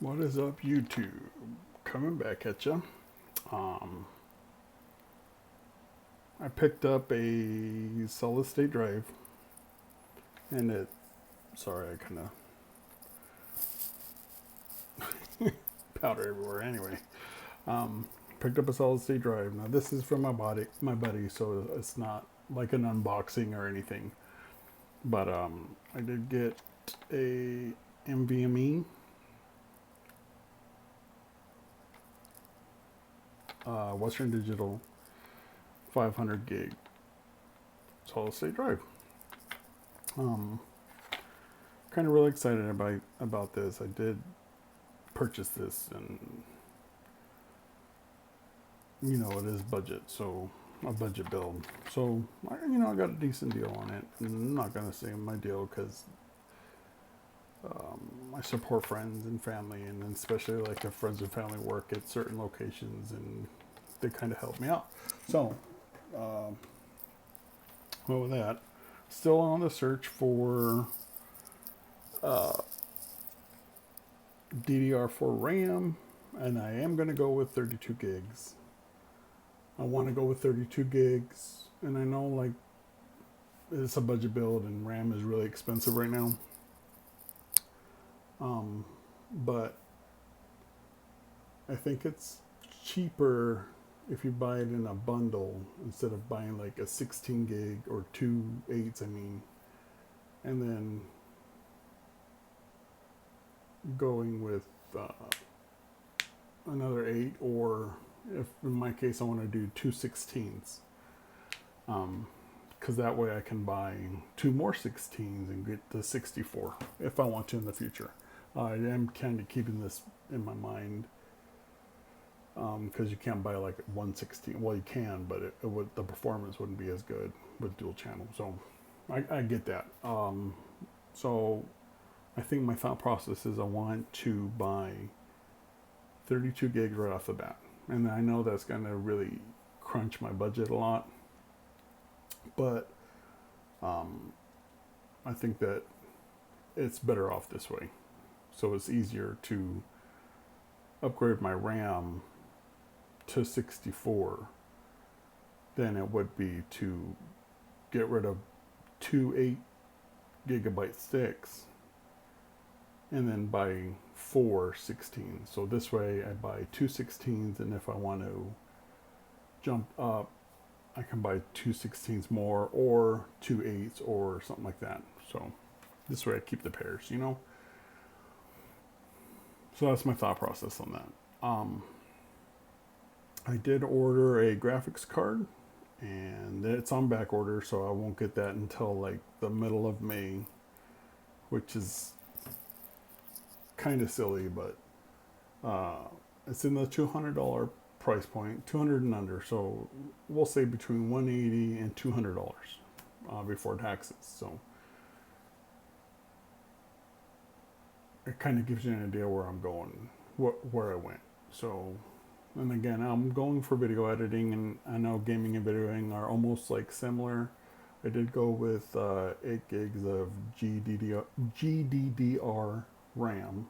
What is up, YouTube? Coming back at you. Um, I picked up a solid state drive, and it. Sorry, I kind of powder everywhere. Anyway, picked up a solid state drive. Now this is from my buddy, so it's not like an unboxing or anything. But I did get a NvMe Western Digital 500 gig solid state drive. Kind of really excited about this. I did purchase this, and it is budget, so a budget build. So I got a decent deal on it. I'm not gonna say my deal because I support friends and family, and especially like if friends and family work at certain locations, and they kind of help me out. So, well, with that, still on the search for DDR4 RAM, and I am going to go with 32 gigs. I want to go with 32 gigs, and I know like it's a budget build, and RAM is really expensive right now. But I think it's cheaper if you buy it in a bundle instead of buying like a 16 gig or 2 8s, and then going with another 8, or if in my case I want to do 2 16s, because that way I can buy 2 more 16s and get the 64 if I want to in the future. I am kind of keeping this in my mind because you can't buy like 116. Well, you can, but the performance wouldn't be as good with dual channel. So I get that. So I think my thought process is I want to buy 32 gigs right off the bat. And I know that's going to really crunch my budget a lot. But I think that it's better off this way. So it's easier to upgrade my RAM to 64 than it would be to get rid of 2 8 gigabyte sticks and then buy 4 16s. So this way I buy 2 16s, and if I want to jump up, I can buy 2 16s more, or 2 8s, or something like that. So this way I keep the pairs, So that's my thought process on that. I did order a graphics card, and it's on back order, so I won't get that until like the middle of May, which is kind of silly, but it's in the $200 price point, 200 and under. So we'll say between $180 and $200 before taxes. So it kind of gives you an idea where I'm going, where I went. So, and again, I'm going for video editing, and I know gaming and videoing are almost like similar. I did go with 8 gigs of GDDR RAM.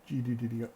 GDDR.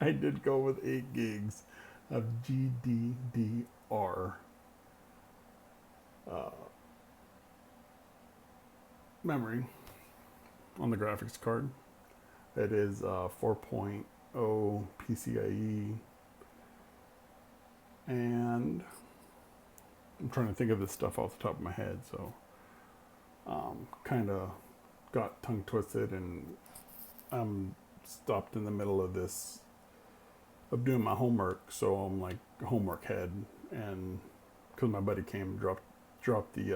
I did go with 8 gigs of GDDR memory on the graphics card. It is 4.0 PCIe, and I'm trying to think of this stuff off the top of my head, so kind of got tongue twisted, and I'm stopped in the middle of of doing my homework, so I'm like homework head, and because my buddy came and dropped the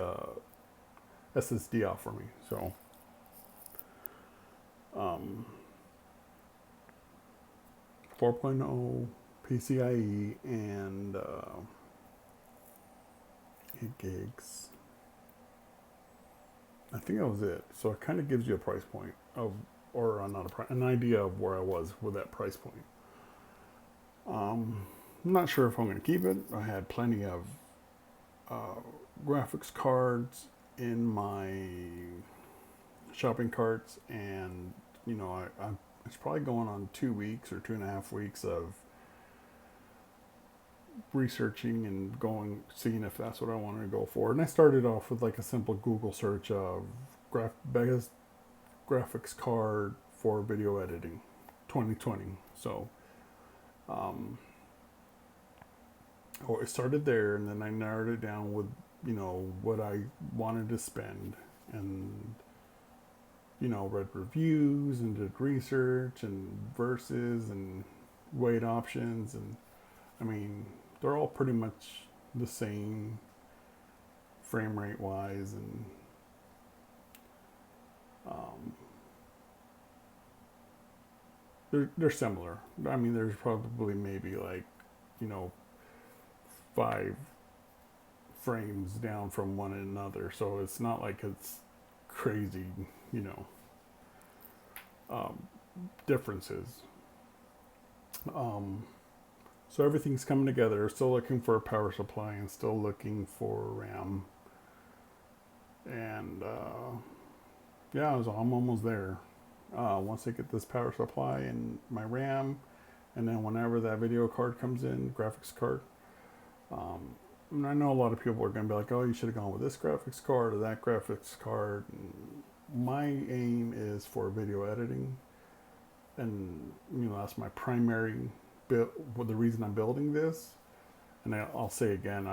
SSD off for me, so 4.0 PCIe and 8 gigs. I think that was it. So it kind of gives you a price point an idea of where I was with that price point. I'm not sure if I'm going to keep it. I had plenty of graphics cards in my shopping carts, and it's probably going on 2 weeks or 2.5 weeks of researching and seeing if that's what I wanted to go for. And I started off with like a simple Google search of best graphics card for video editing 2020. So it started there, and then I narrowed it down with what I wanted to spend, and read reviews and did research and versus and weight options, and I mean they're all pretty much the same frame rate wise, and they're similar. I mean, there's probably maybe like 5 frames down from one another, so it's not like it's crazy, differences. So everything's coming together. Still looking for a power supply and still looking for RAM. And I'm almost there. Once I get this power supply and my RAM, and then whenever that video card comes in, graphics card, and I know a lot of people are going to be like, oh, you should have gone with this graphics card or that graphics card. And my aim is for video editing, and that's my primary build. Well, the reason I'm building this, and I'll say again,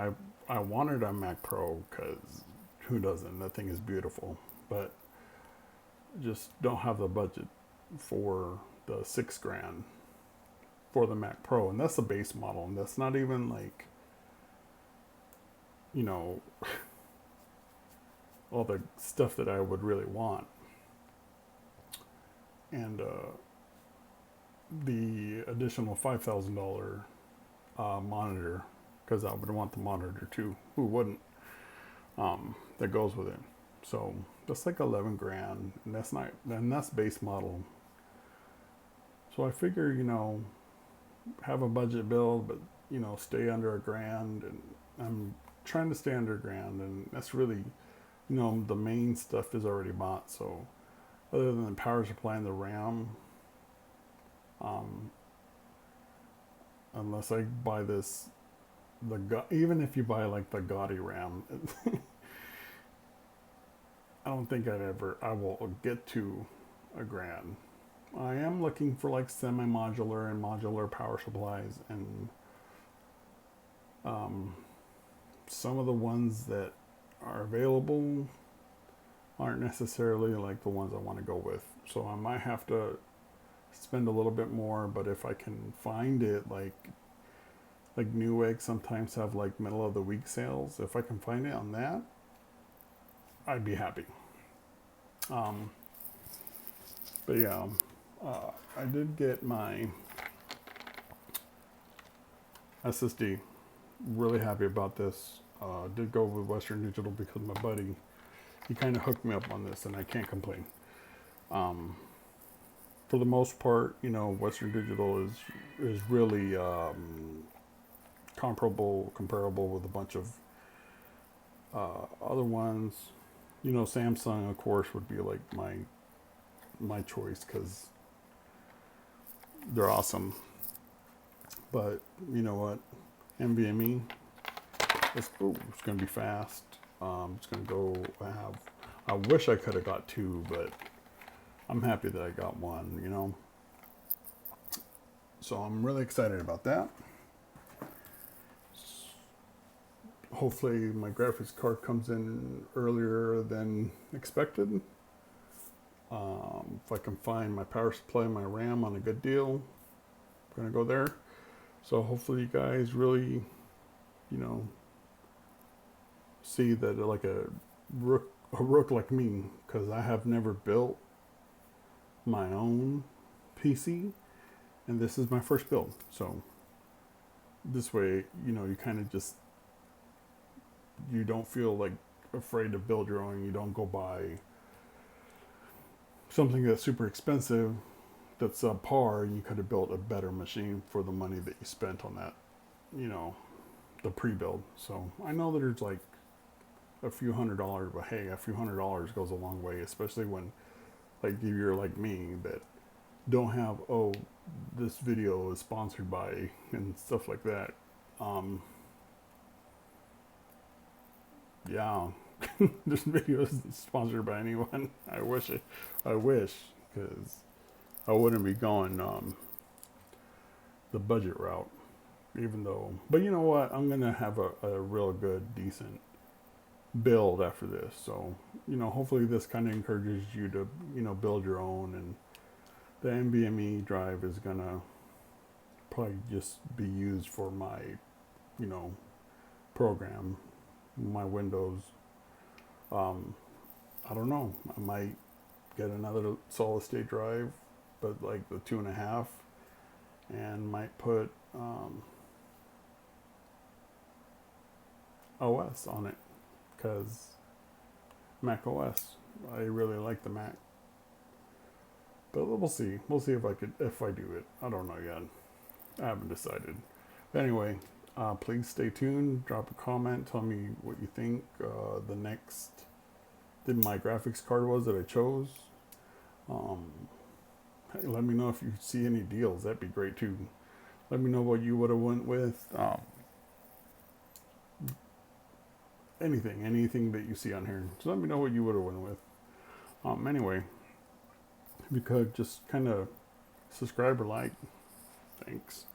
I wanted a Mac Pro because who doesn't? That thing is beautiful, but just don't have the budget for the $6,000 for the Mac Pro, and that's the base model, and that's not even like all the stuff that I would really want. And the additional $5,000 monitor, because I would want the monitor too. Who wouldn't? That goes with it. So that's like $11,000, and that's base model. So I figure, have a budget build, but stay under $1,000, and I'm trying to stay under $1,000, and that's really, the main stuff is already bought. So other than the power supply and the RAM, unless I buy even if you buy like the gaudy RAM, I don't think I will get to $1,000. I am looking for like semi-modular and modular power supplies, and some of the ones that are available aren't necessarily like the ones I want to go with. So I might have to spend a little bit more, but if I can find it, like Newegg sometimes have like middle of the week sales. If I can find it on that, I'd be happy. But yeah, I did get my SSD. Really happy about this. Did go with Western Digital because my buddy, he kind of hooked me up on this, and I can't complain. For the most part, Western Digital is really comparable with a bunch of other ones. Samsung, of course, would be like my choice because they're awesome. But you know what? NvMe, it's going to be fast. It's going to go. I wish I could have got 2, but I'm happy that I got 1. So I'm really excited about that. Hopefully my graphics card comes in earlier than expected. If I can find my power supply and my RAM on a good deal, I'm going to go there. So hopefully you guys really, see that like a rook like me, because I have never built my own PC, and this is my first build. So this way, you kind of just, you don't feel like afraid to build your own. You don't go buy something that's super expensive that's subpar, and you could have built a better machine for the money that you spent on that, the pre-build. So I know that there's like a few $100s, but hey, a few $100s goes a long way, especially when like if you're like me that don't have, oh, this video is sponsored by and stuff like that. Um, yeah, this video isn't sponsored by anyone. I wish, because I wouldn't be going the budget route, even though. But you know what? I'm gonna have a real good, decent build after this. So hopefully this kind of encourages you to build your own. And the NvMe drive is gonna probably just be used for my program, my Windows. I don't know. I might get another solid state drive, but like the 2.5, and might put OS on it, because Mac OS. I really like the Mac, but we'll see. We'll see if I do it. I don't know yet. I haven't decided. But anyway, please stay tuned. Drop a comment. Tell me what you think. The next my graphics card was that I chose. Hey, let me know if you see any deals. That'd be great too. Let me know what you would have went with. Anything that you see on here. Just let me know what you would have went with. Anyway, if you could just kind of subscribe or like. Thanks.